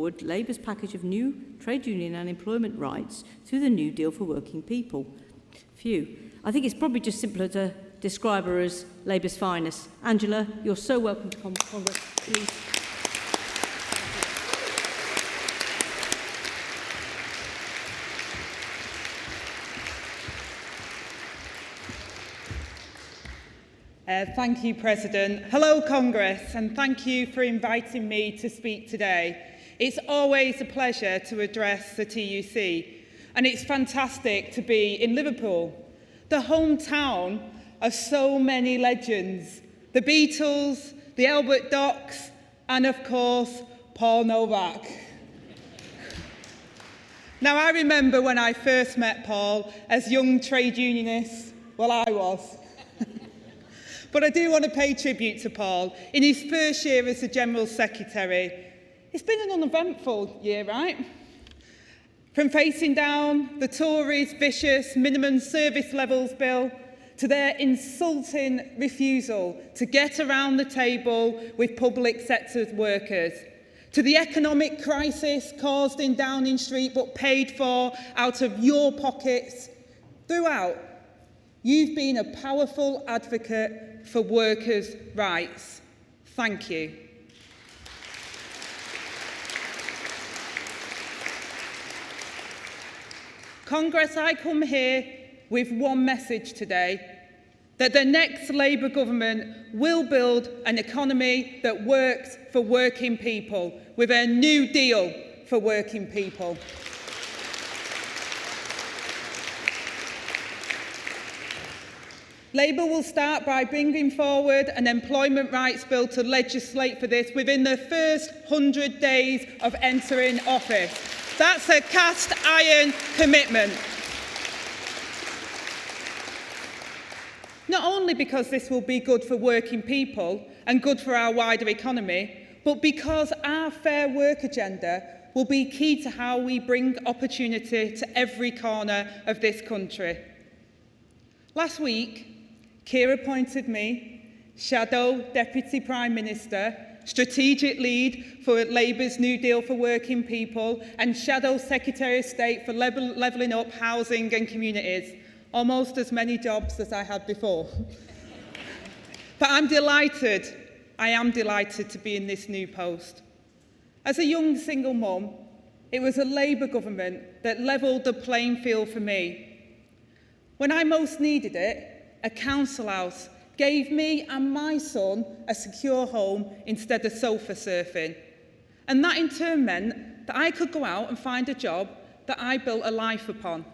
forward Labour's package of new trade union and employment rights through the New Deal for Working People. Phew. I think it's probably just simpler to describe her as Labour's finest. Angela, you're so welcome to Congress. Please. Thank you, President. Hello, Congress, and thank you for inviting me to speak today. It's always a pleasure to address the TUC, and it's fantastic to be in Liverpool, the hometown of so many legends, the Beatles, the Albert Docks, and of course, Paul Novak. Now, I remember when I first met Paul as young trade unionists, well, I was. But I do want to pay tribute to Paul. In his first year as the General Secretary, it's been an uneventful year, right? From facing down the Tories' vicious minimum service levels bill to their insulting refusal to get around the table with public sector workers, to the economic crisis caused in Downing Street but paid for out of your pockets, throughout, you've been a powerful advocate for workers' rights. Thank you. Congress, I come here with one message today, that the next Labour government will build an economy that works for working people, with a new deal for working people. Labour will start by bringing forward an employment rights bill to legislate for this within the first 100 days of entering office. That's a cast iron commitment. Not only because this will be good for working people and good for our wider economy, but because our fair work agenda will be key to how we bring opportunity to every corner of this country. Last week, Keir appointed me Shadow Deputy Prime Minister, Strategic Lead for Labour's New Deal for Working People, and Shadow Secretary of State for Levelling Up Housing and Communities. Almost as many jobs as I had before. But I am delighted to be in this new post. As a young single mum, it was a Labour government that levelled the playing field for me. When I most needed it, a council house gave me and my son a secure home instead of sofa surfing. And that in turn meant that I could go out and find a job that I built a life upon.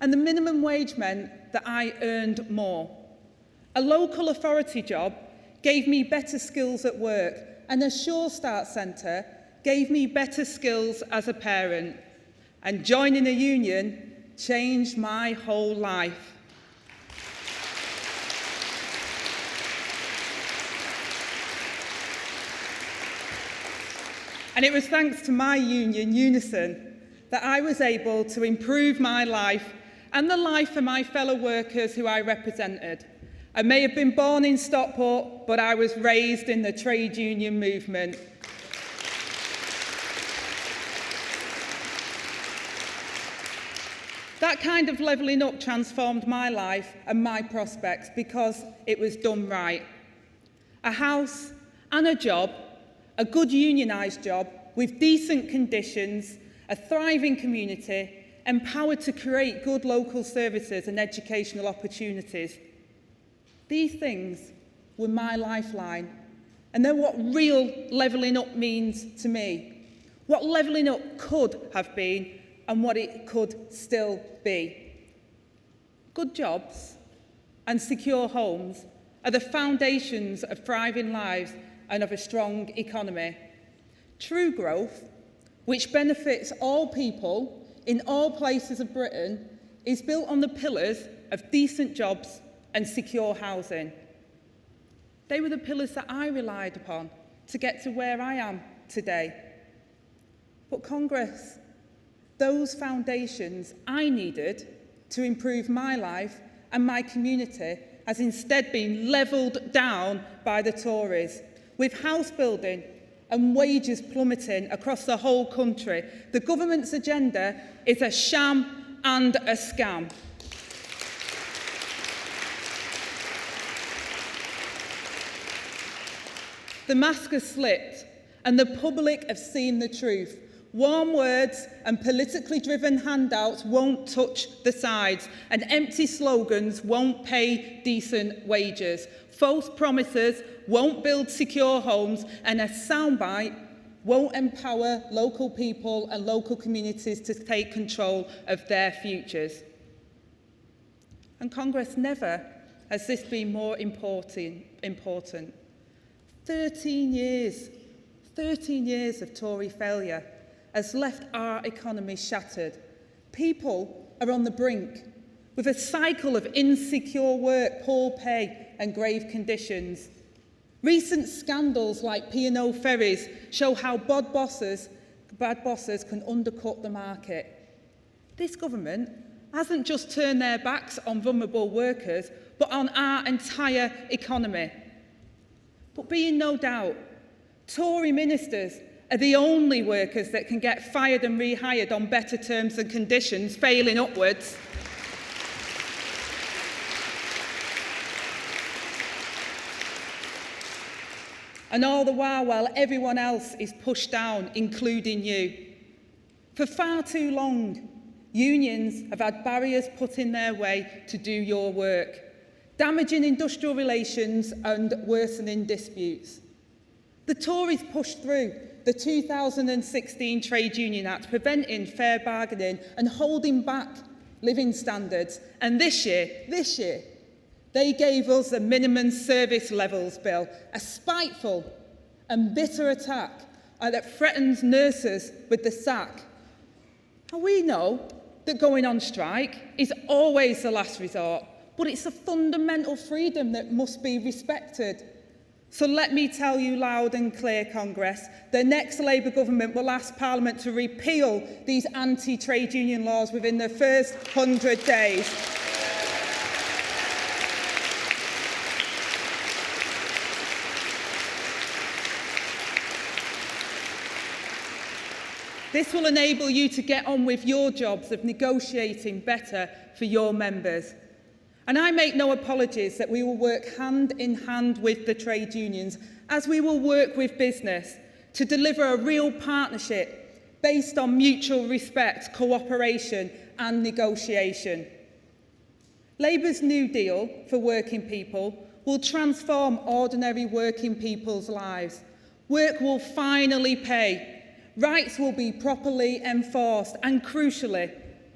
And the minimum wage meant that I earned more. A local authority job gave me better skills at work, and a Sure Start centre gave me better skills as a parent. And joining a union changed my whole life. And it was thanks to my union, Unison, that I was able to improve my life and the life of my fellow workers who I represented. I may have been born in Stockport, but I was raised in the trade union movement. That kind of levelling up transformed my life and my prospects because it was done right. A house and a job, a good unionised job with decent conditions, a thriving community, empowered to create good local services and educational opportunities. These things were my lifeline, and they're what real levelling up means to me, what levelling up could have been and what it could still be. Good jobs and secure homes are the foundations of thriving lives and of a strong economy. True growth, which benefits all people in all places of Britain, is built on the pillars of decent jobs and secure housing. They were the pillars that I relied upon to get to where I am today. But Congress, those foundations I needed to improve my life and my community has instead been levelled down by the Tories, with house building and wages plummeting across the whole country, the government's agenda is a sham and a scam. The mask has slipped and the public have seen the truth. Warm words and politically driven handouts won't touch the sides, and empty slogans won't pay decent wages. False promises won't build secure homes, and a soundbite won't empower local people and local communities to take control of their futures. And Congress, never has this been more important. 13 years of Tory failure has left our economy shattered. People are on the brink, with a cycle of insecure work, poor pay and grave conditions. Recent scandals like P&O Ferries show how bad bosses can undercut the market. This government hasn't just turned their backs on vulnerable workers, but on our entire economy. But be in no doubt, Tory ministers are the only workers that can get fired and rehired on better terms and conditions, failing upwards. And all the while everyone else is pushed down, including you. For far too long, unions have had barriers put in their way to do your work, damaging industrial relations and worsening disputes. The Tories pushed through the 2016 Trade Union Act, preventing fair bargaining and holding back living standards. And this year, they gave us the minimum service levels bill, a spiteful and bitter attack that threatens nurses with the sack. And we know that going on strike is always the last resort, but it's a fundamental freedom that must be respected. So let me tell you loud and clear, Congress, the next Labour government will ask Parliament to repeal these anti-trade union laws within the first 100 days. This will enable you to get on with your jobs of negotiating better for your members. And I make no apologies that we will work hand in hand with the trade unions, as we will work with business to deliver a real partnership based on mutual respect, cooperation and negotiation. Labour's New Deal for working people will transform ordinary working people's lives. Work will finally pay, rights will be properly enforced, and crucially,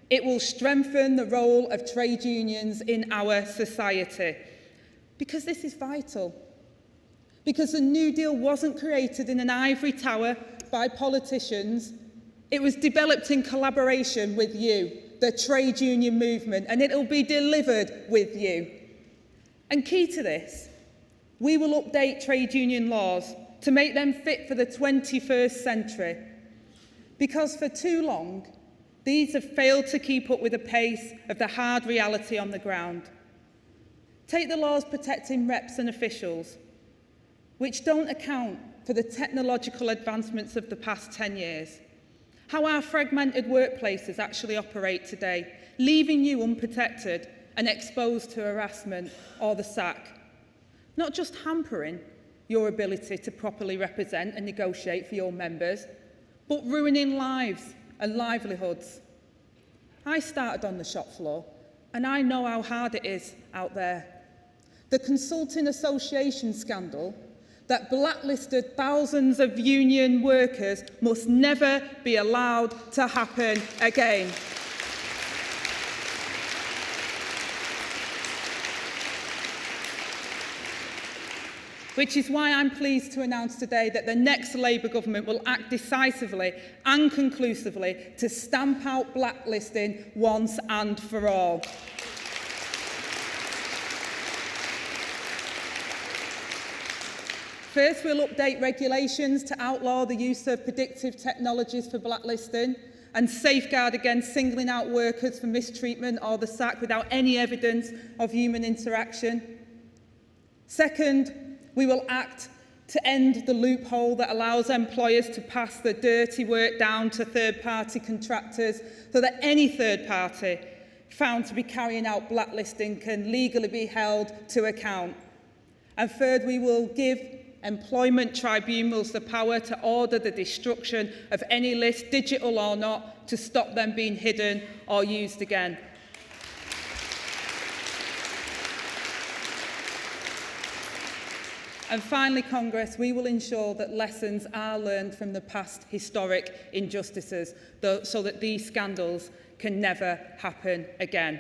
it will strengthen the role of trade unions in our society. Because this is vital. Because the New Deal wasn't created in an ivory tower by politicians. It was developed in collaboration with you, the trade union movement, and it will be delivered with you. And key to this, we will update trade union laws to make them fit for the 21st century. Because for too long, these have failed to keep up with the pace of the hard reality on the ground. Take the laws protecting reps and officials, which don't account for the technological advancements of the past 10 years. How our fragmented workplaces actually operate today, leaving you unprotected and exposed to harassment or the sack. Not just hampering your ability to properly represent and negotiate for your members, but ruining lives and livelihoods. I started on the shop floor, and I know how hard it is out there. The Consulting Association scandal that blacklisted thousands of union workers must never be allowed to happen again. Which is why I'm pleased to announce today that the next Labour government will act decisively and conclusively to stamp out blacklisting once and for all. First, we'll update regulations to outlaw the use of predictive technologies for blacklisting and safeguard against singling out workers for mistreatment or the sack without any evidence of human interaction. Second, we will act to end the loophole that allows employers to pass the dirty work down to third-party contractors so that any third party found to be carrying out blacklisting can legally be held to account. And third, we will give employment tribunals the power to order the destruction of any list, digital or not, to stop them being hidden or used again. And finally, Congress, we will ensure that lessons are learned from the past historic injustices so that these scandals can never happen again.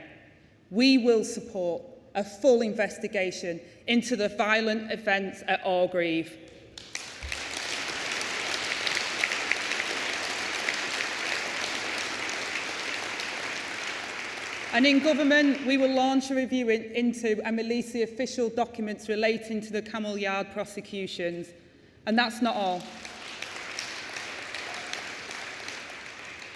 We will support a full investigation into the violent events at Orgreave. And in government, we will launch a review into and release the official documents relating to the Camel Yard prosecutions. And that's not all.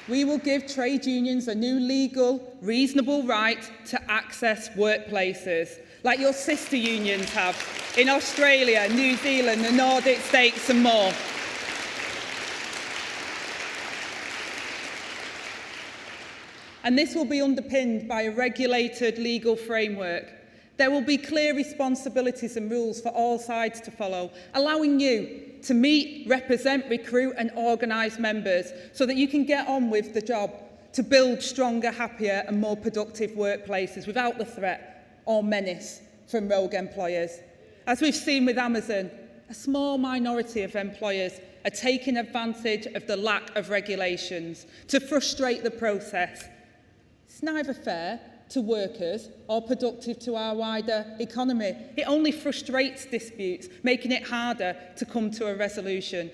We will give trade unions a new legal, reasonable right to access workplaces, like your sister unions have in Australia, New Zealand, the Nordic states and more. And this will be underpinned by a regulated legal framework. There will be clear responsibilities and rules for all sides to follow, allowing you to meet, represent, recruit and organise members so that you can get on with the job to build stronger, happier and more productive workplaces without the threat or menace from rogue employers. As we've seen with Amazon, a small minority of employers are taking advantage of the lack of regulations to frustrate the process. It's neither fair to workers or productive to our wider economy. It only frustrates disputes, making it harder to come to a resolution.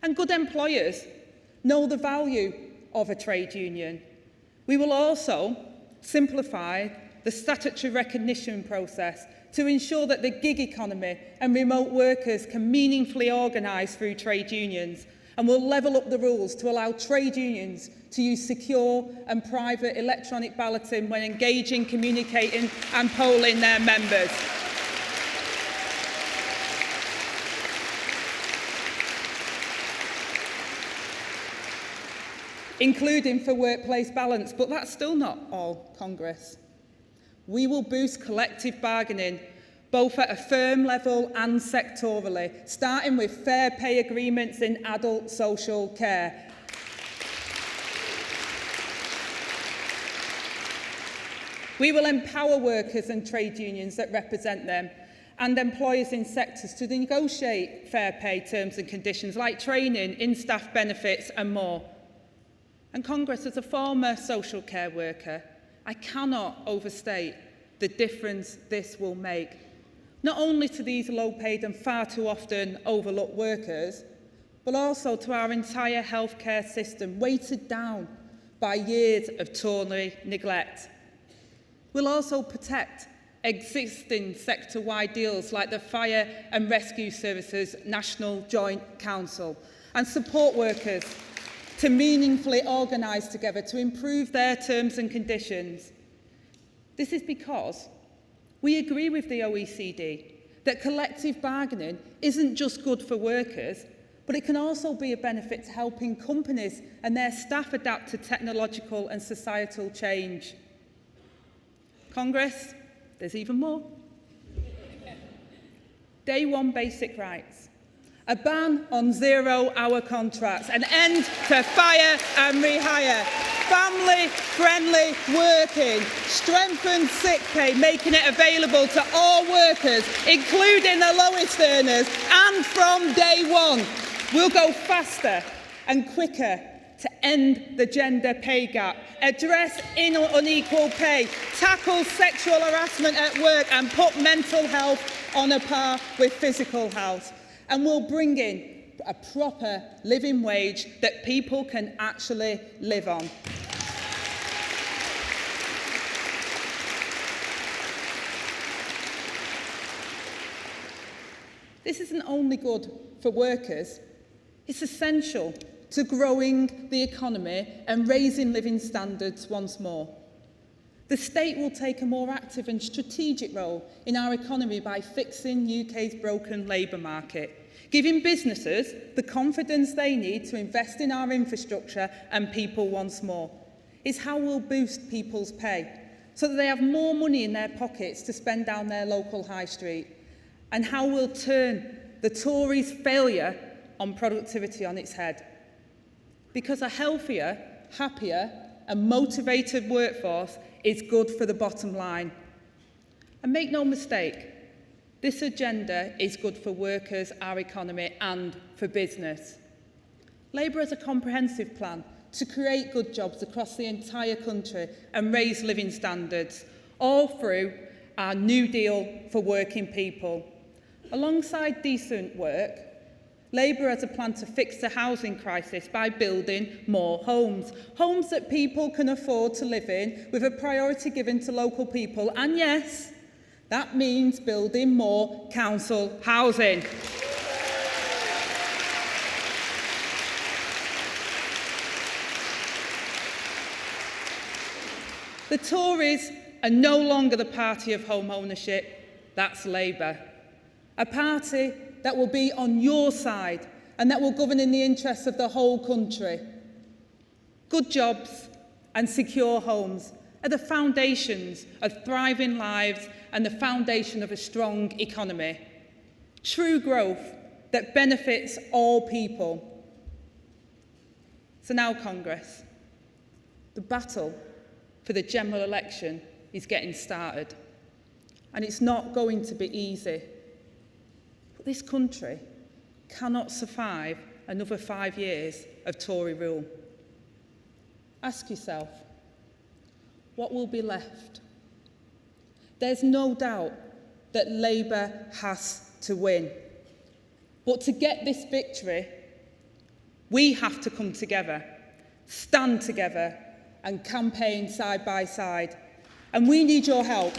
And good employers know the value of a trade union. We will also simplify the statutory recognition process to ensure that the gig economy and remote workers can meaningfully organise through trade unions, and we'll level up the rules to allow trade unions to use secure and private electronic balloting when engaging, communicating and polling their members. Including for workplace balance, but that's still not all, Congress. We will boost collective bargaining, both at a firm level and sectorally, starting with fair pay agreements in adult social care. We will empower workers and trade unions that represent them and employers in sectors to negotiate fair pay terms and conditions like training, in-staff benefits and more. And Congress, as a former social care worker, I cannot overstate the difference this will make, not only to these low-paid and far too often overlooked workers, but also to our entire healthcare system, weighted down by years of Tory neglect. We'll also protect existing sector-wide deals like the Fire and Rescue Services National Joint Council and support workers to meaningfully organise together to improve their terms and conditions. This is because we agree with the OECD that collective bargaining isn't just good for workers, but it can also be a benefit to helping companies and their staff adapt to technological and societal change. Congress, there's even more. Day one basic rights. A ban on zero-hour contracts, an end to fire and rehire, family-friendly working, strengthened sick pay, making it available to all workers, including the lowest earners, and from day one. We'll go faster and quicker to end the gender pay gap, address unequal pay, tackle sexual harassment at work and put mental health on a par with physical health. And we'll bring in a proper living wage that people can actually live on. This isn't only good for workers, it's essential to growing the economy and raising living standards once more. The state will take a more active and strategic role in our economy by fixing UK's broken labour market, giving businesses the confidence they need to invest in our infrastructure and people once more. It's how we'll boost people's pay, so that they have more money in their pockets to spend down their local high street, and how we'll turn the Tories' failure on productivity on its head. Because a healthier, happier and motivated workforce is good for the bottom line. And make no mistake, this agenda is good for workers, our economy and for business. Labour has a comprehensive plan to create good jobs across the entire country and raise living standards, all through our New Deal for working people. Alongside decent work, Labour has a plan to fix the housing crisis by building more homes. Homes that people can afford to live in, with a priority given to local people. And yes, that means building more council housing. The Tories are no longer the party of home ownership, that's Labour. A party that will be on your side and that will govern in the interests of the whole country. Good jobs and secure homes are the foundations of thriving lives and the foundation of a strong economy. True growth that benefits all people. So now, Congress, the battle for the general election is getting started. And it's not going to be easy. But this country cannot survive another 5 years of Tory rule. Ask yourself, what will be left? There's no doubt that Labour has to win. But to get this victory, we have to come together, stand together, and campaign side by side. And we need your help.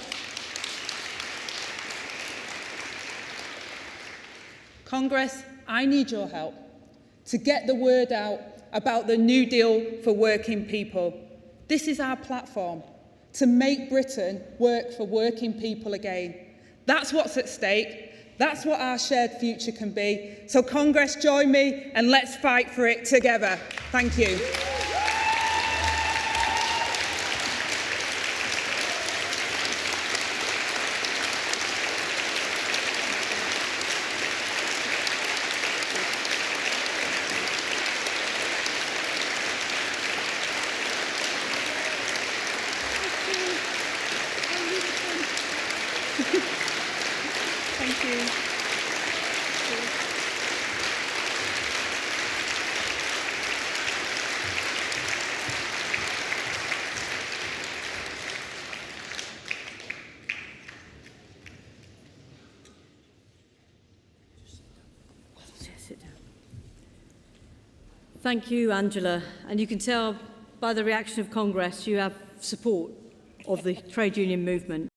Congress, I need your help to get the word out about the New Deal for working people. This is our platform to make Britain work for working people again. That's what's at stake. That's what our shared future can be. So Congress, join me and let's fight for it together. Thank you. Thank you. Sit down. Thank you, Angela. And you can tell by the reaction of Congress you have support of the trade union movement.